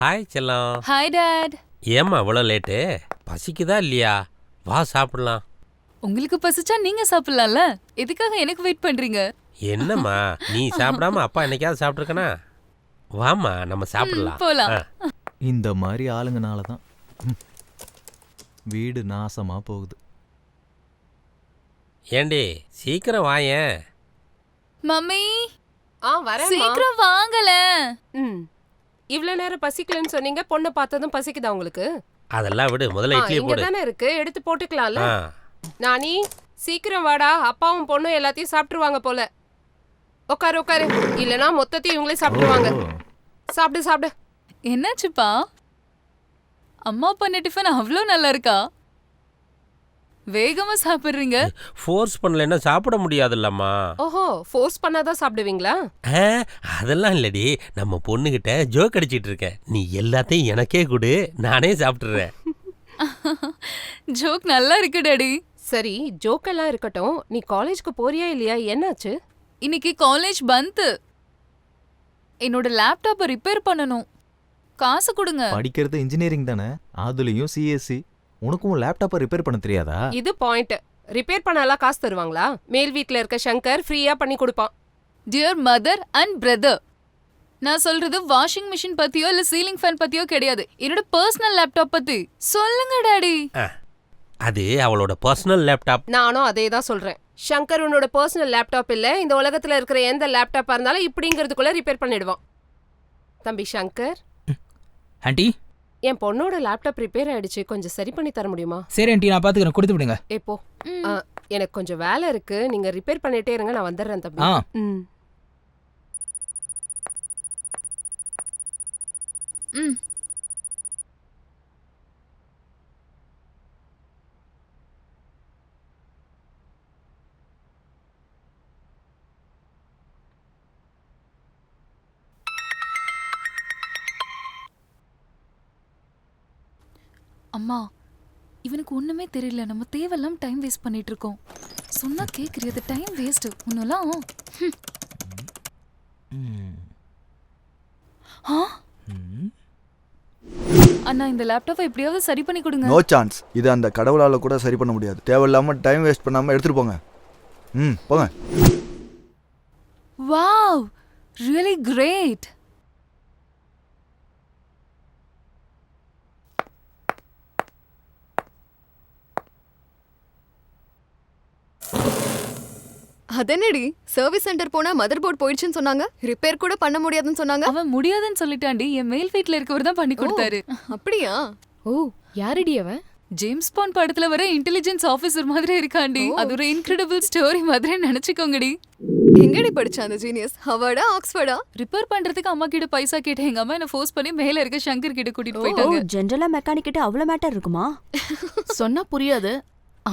Hi செல்லம். Hi dad. ஏம்மா இவ்வளோ லேட்டு? பசிக்குதா இல்லையா? வா சாப்பிடலாம். உங்களுக்கு பசிச்சா நீங்க சாப்பிடலாம்ல, எதுக்காக எனக்கு வெயிட் பண்றீங்க? என்னம்மா நீ சாப்பிடாம அப்பா என்னைக்காவது சாப்பிட்ருக்கனா? வாம்மா நம்ம சாப்பிடலாம். போலாம். இந்த மாதிரி ஆளுங்கனால தான் வீடு நாசமா போகுது. ஏண்டி சீக்கிரம் வாயேன். மம்மி வரேன். சீக்கிரம் வாங்கல. இவ்ளோ நேரம் பசிக்கலன்னு சொன்னீங்க. பொண்ணை பார்த்ததும் பசிக்குதா உங்களுக்கு? அதெல்லாம் விடு, முதல்ல இட்லி இங்க போடு. தானே இருக்கு, எடுத்து போட்டுக்கலாம்ல. ஆ, நானி சீக்கிரம் வாடா, அப்பாவும் பொண்ணும் எல்லாத்தையும் சாப்பிட்டுருவாங்க போல. உட்காரு உட்காரு, இல்லனா மொத்தத்தையும் இவங்களே சாப்பிட்டுருவாங்க. சாப்பிடு சாப்பிடு. என்னாச்சுப்பா? அம்மா பண்ண டிஃபன் அவ்வளோ நல்லா இருக்கா? வேகமா சாப்பிடுறீங்க. ஃபோர்ஸ் பண்ணலைன்னா சாப்பிட முடியாதுல்லம்மா. ஓஹோ, ஃபோர்ஸ் பண்ணாதான் சாப்பிடுவீங்களா? ஆ, அதெல்லாம் இல்லடி, நம்ம பொண்ணுகிட்ட ஜோக் அடிச்சிட்டு இருக்கேன். நீ எல்லாத்தையும் எனக்கே கொடு, நானே சாப்பிட்டுறேன். ஜோக் நல்லா இருக்கு டாடி. சரி, ஜோக்கெல்லாம் இருக்கட்டும். நீ காலேஜ்க்கு போறியா இல்லையா? என்னாச்சு? இன்னைக்கு காலேஜ் பந்த். என்னோட லேப்டாப்பை ரிப்பேர் பண்ணணும். காசு கொடுங்க. படிக்கிறது இன்ஜினியரிங் தானே, அதுலயும் சிஎஸ்சி. உனக்கும் லேப்டாப்பை ரிப்பேர் பண்ண தெரியாதா? இது பாயிண்ட். ரிப்பேர் பண்ணலாம் காசு தருவாங்களா? மேல் வீட்ல இருக்க சங்கர் ஃப்ரீயா பண்ணி கொடுப்பான். டியர் மதர் அண்ட் பிரதர், நான் சொல்றது வாஷிங் மிஷின் பத்தியோ இல்ல சீலிங் ஃபேன் பத்தியோ கிடையாது. என்னோட பர்சனல் லேப்டாப் பத்தி சொல்லுங்க டாடி. அது அவளோட பர்சனல் லேப்டாப். நானும் அதே தான் சொல்றேன். சங்கர் உன்னோட பர்சனல் லேப்டாப் இல்ல. இந்த உலகத்துல இருக்கிற எந்த லேப்டாப்பா இருந்தாலும் இப்படிங்கிறதுக்குள்ள ரிப்பேர் பண்ணிடுவான். தம்பி சங்கர், ஆண்டி, என் பொண்ணோட லேப்டாப் ரிப்பேர் ஆயிடுச்சு, கொஞ்சம் சரி பண்ணி தர முடியுமா? சரி ஆண்டி, நான் பாத்துக்கிறேன், கொடுத்து விடுங்க. எப்போ? எனக்கு கொஞ்சம் வேலை இருக்கு, நீங்க ரிப்பேர் பண்ணிட்டே இருங்க, நான் வந்துடுறேன் தம்பி. ஆ. ம். அம்மா, இவனுக்கு ஒண்ணுமே தெரியல. நம்ம தேவையில்லாம டைம் வேஸ்ட் பண்ணிட்டு இருக்கோம். சொன்னா கேக்குறியது டைம் வேஸ்ட். ஒன்னெல்லாம் அண்ணா, இந்த லேப்டாப்பை எப்படியாவது சரி பண்ணி கொடுங்க. No chance. இது அந்த கடவுளால கூட சரி பண்ண முடியாது. தேவையில்லாம டைம் வேஸ்ட் பண்ணாம எடுத்துட்டு போங்க. போங்க. Wow, really great. அதென்னடி, சர்வீஸ் சென்டர் போனா மதர் போர்ட் போயிடுச்சுன்னு சொன்னாங்க, ரிப்பேர் கூட பண்ண முடியாதுன்னு சொன்னாங்க. அவன் முடியாதுன்னு சொல்லிட்டாண்டி. என் மேல் வீட்ல இருக்கவர் தான் பண்ணி கொடுத்தாரு. அப்படியா? ஓ, யாரடி அவன்? ஜேம்ஸ் பாண்ட் படத்துல வர இன்டெலிஜென்ஸ் ஆபீசர் மாதிரி இருக்காண்டி. அது ஒரு இன்கிரெடிபிள் ஸ்டோரி மாதிரி நினைச்சுக்கோங்கடி. எங்கடி படிச்சா அந்த ஜீனியஸ்? ஹார்வர்டா, ஆக்ஸ்ஃபோர்டா? ரிப்பேர் பண்றதுக்கு அம்மா கிட்ட பைசா கேட்டேன். எங்க அம்மா என்ன ஃபோர்ஸ் பண்ணி மேல இருக்க சங்கர் கிட்ட கூட்டிட்டு போயிட்டாங்க. ஜெனரலா மெக்கானிக் கிட்ட அவ்வளவு மேட்டர் இருக்குமா? சொன்னா புரியாது,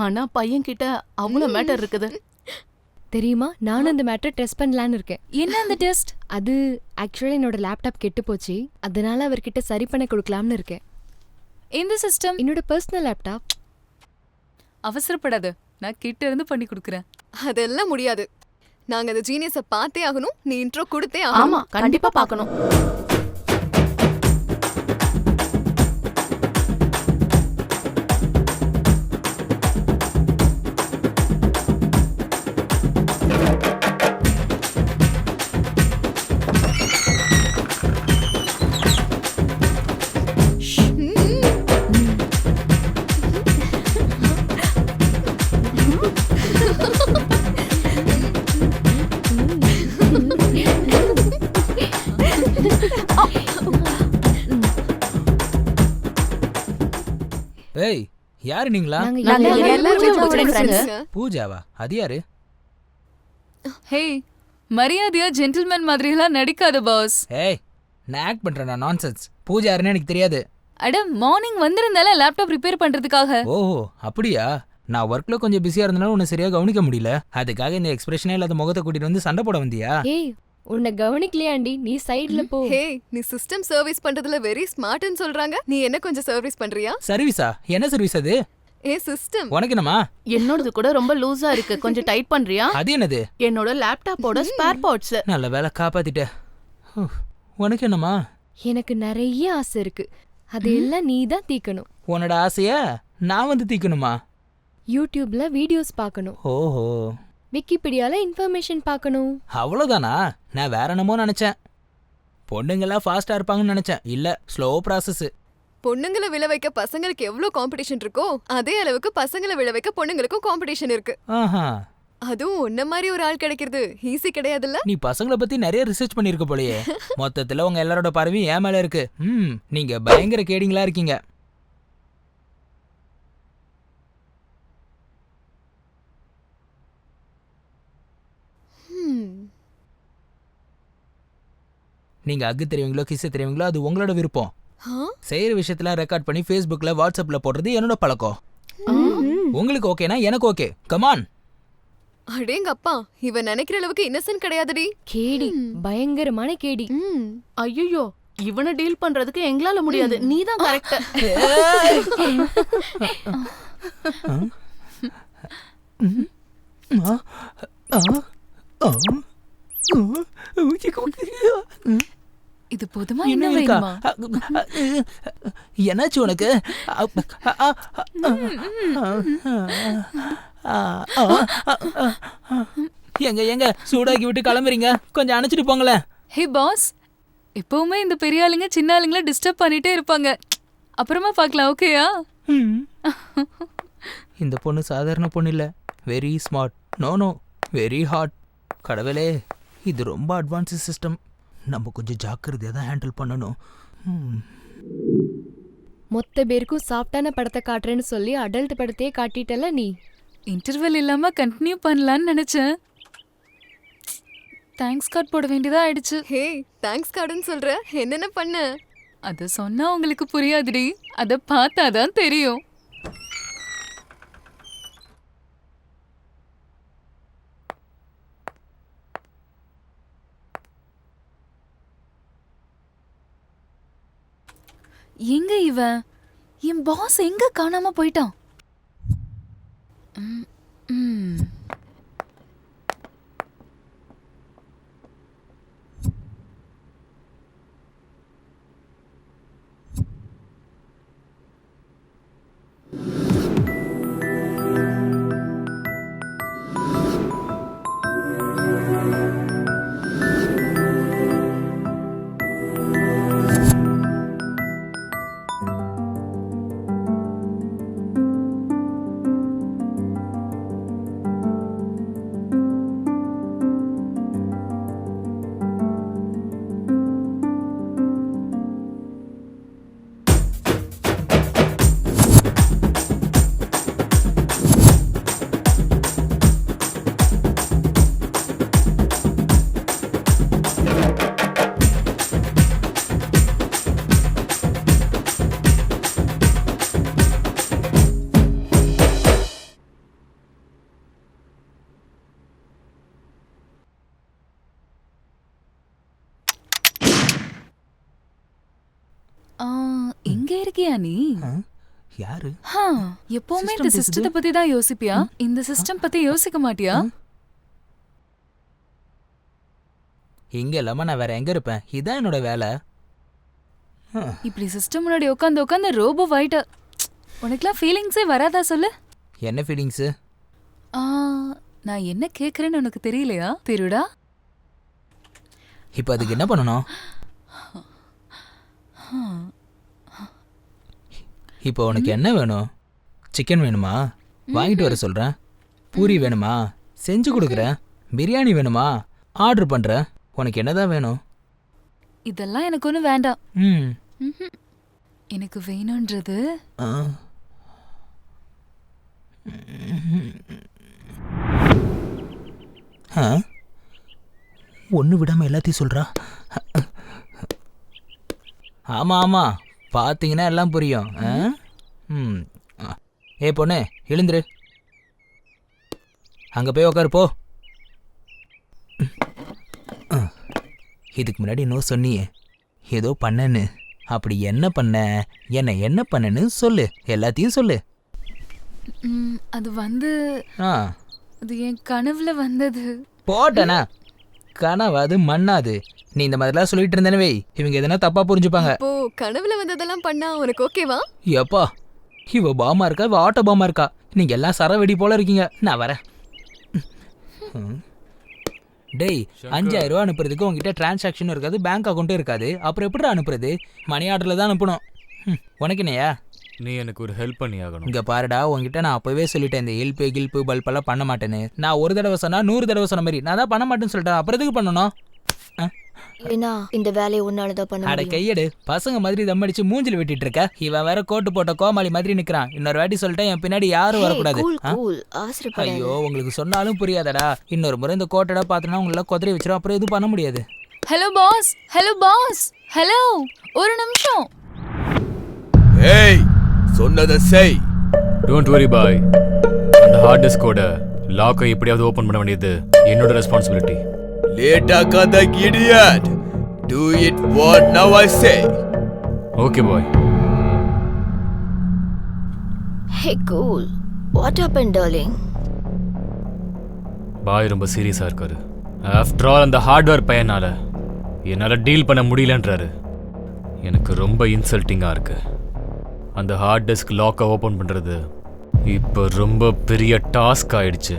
ஆனா பையன் கிட்ட அவ்வளவு மேட்டர் இருக்குது. தெரியுமா, நானும் அந்த மேட்டர் டெஸ்ட் பண்ணலான்னு இருக்கேன். என்ன அந்த டெஸ்ட்? அது ஆக்சுவலா என்னோட லேப்டாப் கெட்டு போச்சு, அதனால அவர்கிட்ட சரி பண்ண கொடுக்கலாம்னு இருக்கேன். இந்த சிஸ்டம் என்னோட பர்சனல் லேப்டாப். அவசரப்படாத, நான் கிட்ட இருந்து பண்ணி கொடுக்குறேன். அதெல்லாம் முடியாது. நாங்க அந்த ஜீனியஸை பார்த்தே ஆகணும். நீ இன்ட்ரோ கொடுத்தே ஆகணும். ஆமா, கண்டிப்பா பார்க்கணும். ஏய், யாரு நீங்களா? நாங்க எல்லாரும் friends. பூஜாவா? அது யாரு? ஹே, மரியாதையா ஜென்டில்மேன் மாதிரி எல்லாம் நடிக்காத பாஸ். ஏய், நான் ஆக்ட் பண்றேன். நான்சென்ஸ். பூஜா யாருன்னு எனக்கு தெரியாது. அட, மார்னிங் வந்திருந்தால லேப்டாப் ரிப்பேர் பண்றதுக்காக. ஓஹோ, அப்படியா? நான் ஒர்க்ல கொஞ்சம் பிஸியா இருந்தனால உன்னை சரியா கவனிக்க முடியல. அதுக்காக இந்த எக்ஸ்பிரஷனே இல்லாத முகத்தை கூட்டிட்டு வந்து சண்டை போட வந்தியா? ஏய், உன்னை கவனிக்கலையாண்டி, நீ சைடுல போ. ஹே, நீ சிஸ்டம் சர்வீஸ் பண்றதுல வெரி ஸ்மார்ட்னு சொல்றாங்க. நீ என்ன கொஞ்சம் சர்வீஸ் பண்றியா? சர்வீஸா? என்ன சர்வீஸ் அது? சிஸ்டம் உனக்கு என்னமா? என்னோடது கூட ரொம்ப லூசா இருக்கு, கொஞ்சம் டைட் பண்றியா? அது என்னது? என்னோட லேப்டாப்போட ஸ்பேர் பார்ட்ஸ். நல்ல வேலை காப்பாத்திட்ட. உனக்கு என்னமா? எனக்கு நிறைய ஆசை இருக்கு அதையெல்லாம் நீ தான் தீக்கணும். உன்னோட ஆசையா நான் வந்து தீக்கணுமா? யூடியூப்ல வீடியோஸ் பார்க்கணும், ஓஹோ, விக்கிபீடியால இன்ஃபர்மேஷன் பார்க்கணும். அவ்வளோதானா? நான் வேற என்னமோ நினைச்சேன். பொண்ணுங்கெல்லாம் ஃபாஸ்டா இருப்பாங்கன்னு நினைச்சேன். இல்ல, ஸ்லோ ப்ராசஸ். பொண்ணுங்களை விழ வைக்க பசங்களுக்கு எவ்வளவு காம்படிஷன் இருக்கோ அதே அளவுக்கு பசங்களை விழ வைக்க பொண்ணுங்களுக்கும் காம்படிஷன் இருக்கு. ஆஹா, அதுவும் உன்ன மாதிரி ஒரு ஆள் கிடைக்கிறது ஈஸி கிடையாதுல்ல. நீ பசங்களை பத்தி நிறைய ரிசர்ச் பண்ணிருக்க போலயே. மொத்தத்துல உங்க எல்லாரோட பார்வையும் என் மேல இருக்கு. நீங்க பயங்கர கேடிங்களா இருக்கீங்க. நீங்க அக்கு தெரியுங்களோ கிஸ் தெரியுங்களோ அது உங்களோட விருப்பம். செய்யற விஷயத்துல ரெக்கார்ட் பண்ணி ஃபேஸ்புக்ல வாட்ஸ்அப்ல போடுறது என்னோட பழக்கம். உங்களுக்கு ஓகேனா எனக்கு ஓகே. கமான். அடேங்கப்பா, இவ நினைக்கிற அளவுக்கு இன்னசென்ட் கிடையாதுடி. கேடி, பயங்கரமான கேடி. ஐயோ, இவனை டீல் பண்றதுக்கு எங்களால முடியாது. நீ தான் கரெக்ட். இது போதுமா என்ன வேணுமா? என்னாச்சு உனக்கு? எங்க எங்க சூடாக்கி விட்டு கிளம்புறீங்க? கொஞ்சம் அணைச்சிட்டு போங்களேன். ஹே பாஸ், எப்பவுமே இந்த பெரிய ஆளுங்க சின்ன ஆளுங்கள டிஸ்டர்ப் பண்ணிட்டே இருப்பாங்க. அப்புறமா பார்க்கலாம், ஓகேயா? இந்த பொண்ணு சாதாரண பொண்ணு இல்ல, very smart. No very hot. கடவுளே, இது ரொம்ப அட்வான்ஸ் சிஸ்டம். நம்ம கொஞ்சம் ஜாக்கிரதையா தான் ஹேண்டில் பண்ணணும். மொத்த பேருக்கும் சாஃப்டான படத்தை காட்டுறேன்னு சொல்லி அடல்ட் படத்தையே காட்டிட்டல நீ. இன்டர்வெல் இல்லாம கண்டினியூ பண்ணலான்னு நினைச்சேன். தேங்க்ஸ் கார்டு போட வேண்டியதா ஆயிடுச்சு. ஹே, தேங்க்ஸ் கார்டுன்னு சொல்ற, என்னென்ன பண்ண? அத சொன்னா உங்களுக்கு புரியாதுடி, அத பார்த்தாதான் தெரியும். எங்க இவன்? என் பாஸ் எங்க காணாம போயிட்டான்? எங்க இருக்கியா நீ? யாரு? எப்பவுமே இந்த சிஸ்டத்தை பத்தி தான் யோசிப்பியா? இந்த சிஸ்டம் பத்தி யோசிக்க மாட்டியா? இங்க இல்லாம நான் வேற எங்க இருப்பேன்? இதான் என்னோட வேலை. இப்படி சிஸ்டம் முன்னாடி உட்காந்து உட்காந்து ரோபோ ஆயிட்ட. உனக்குலாம் ஃபீலிங்ஸே வராதா சொல்லு? என்ன ஃபீலிங்ஸ்? நான் என்ன கேக்குறேன்னு உனக்கு தெரியலையா திருடா? இப்போ அதுக்கு என்ன பண்ணணும்? இப்போ உனக்கு என்ன வேணும்? சிக்கன் வேணுமா? வாங்கிட்டு வர சொல்றேன். பூரி வேணுமா? செஞ்சு கொடுக்குறேன். பிரியாணி வேணுமா? ஆர்டர் பண்றேன். உனக்கு என்னதான் வேணும்? இதெல்லாம் எனக்கு ஒன்றும் வேண்டாம். எனக்கு வேணும்ன்றது ஒன்று விடாம எல்லாத்தையும் சொல்றா. ஆமா ஆமா, பார்த்தீங்கன்னா எல்லாம் புரியும். ஏ பொண்ணு, எழுந்துரு. அங்க போய் உக்காரு போ. இதுக்கு முன்னாடி இன்னும் சொன்னியே ஏதோ பண்ணன்னு. அப்படி என்ன பண்ண, என்ன பண்ணன்னு சொல்லு. எல்லாத்தையும் சொல்லு. அது வந்து அது என் கனவுல வந்தது. போட்டனா? கனவாது மண்ணாது. நீ இந்த மாதிரிலாம் சொல்லிட்டு இருந்தனவே இவங்க எதனா தப்பா புரிஞ்சுப்பாங்க. இப்போ கனவுல வந்ததெல்லாம் பண்ணா உனக்கு ஓகேவா? எப்பா இவ பாமா இருக்கா, இவ ஆட்டோ பாமா இருக்கா? நீங்க எல்லாம் சரவெடி போல இருக்கீங்க. நான் வரேன். டேய் 5000 ரூபா அனுப்புறதுக்கு உங்ககிட்ட டிரான்சாக்ஷனும் இருக்காது, பேங்க் அக்கௌண்ட்டும் இருக்காது. அப்புறம் எப்படிடா அனுப்புறது? மணி ஆர்டர்ல தான் அனுப்பணும். உனக்கு என்னையா? நீ எனக்கு ஒரு ஹெல்ப் பண்ணி ஆகணும். இங்க பாருடா, உங்ககிட்ட நான் அப்பவே சொல்லிட்டேன் இந்த ஹெல்ப்பு பல்பெல்லாம் பண்ண மாட்டேன்னு. நான் ஒரு தடவை சொன்னா 100 தடவை சொன்ன மாதிரி. நான் தான் பண்ண மாட்டேன்னு சொல்லிட்டேன். அப்புறம் எதுக்கு பண்ணணும்? ஏன்னா இந்த வேலையை உன்னாலதான் பண்ண அட முடியும். கையெடு, பசங்க மாதிரி தம் அடிச்சு மூஞ்சில வெட்டிட்டு இருக்க. இவன் வேற கோட்டு போட்ட கோமாளி மாதிரி நிக்கிறான். இன்னொரு வாட்டி சொல்லிட்டேன், என் பின்னாடி யாரும் வரக்கூடாது. ஆசிரியப்படாத. ஐயோ, உங்களுக்கு சொன்னாலும் புரியாதடா. இன்னொரு முறை இந்த கோட்டடா பார்த்தனா உங்கள குதிரை வச்சிரும். அப்புறம் எதுவும் பண்ண முடியாது. Hello boss, hello boss, hello, ஒரு நிமிஷம். ஏய், சொன்னதை செய். டோன்ட் வரி பாய். அந்த ஹார்ட் டிஸ்கோட லாக்கை எப்படியாவது ஓபன் பண்ண வேண்டியது என்னோட ரெஸ்பான்சிபிலிட்டி. லேட்டா கதை idiot. Do it what now I say. Okay bye. Hey cool. What happened darling? பாய் ரொம்ப சீரியஸா இருக்காரு. ஆஃப்டர் ஆல் அந்த ஹார்ட்வேர் பையனால என்னால டீல் பண்ண முடியலன்றாரு. எனக்கு ரொம்ப இன்சல்ட்டிங்கா இருக்கு. அந்த ஹார்ட் டிஸ்க் லாக்கை ஓபன் பண்றது இப்போ ரொம்ப பெரிய டாஸ்க் ஆயிடுச்சு.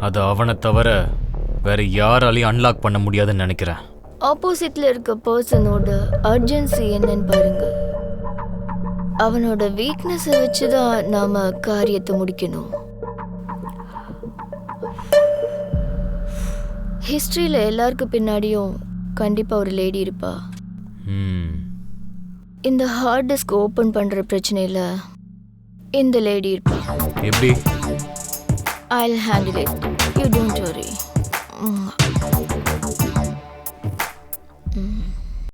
அது அவனை தவிர வேற யாராலையும் அன்லாக் பண்ண முடியாதுன்னு நினைக்கிறேன். ஆப்போசிட்ல இருக்க பர்சனோட அர்ஜென்சி என்னன்னு பாருங்க. அவனோட வீக்னஸை வச்சுதான் நாம காரியத்தை முடிக்கணும். ஹிஸ்டரியில எல்லாருக்கும் பின்னாடியும் கண்டிப்பா ஒரு லேடி இருப்பா. இந்த ஹார்ட் டிஸ்க் ஓபன் பண்ற பிரச்சனையில இந்த லேடி இருப்பா. எப்படி? I'll handle it. You don't worry.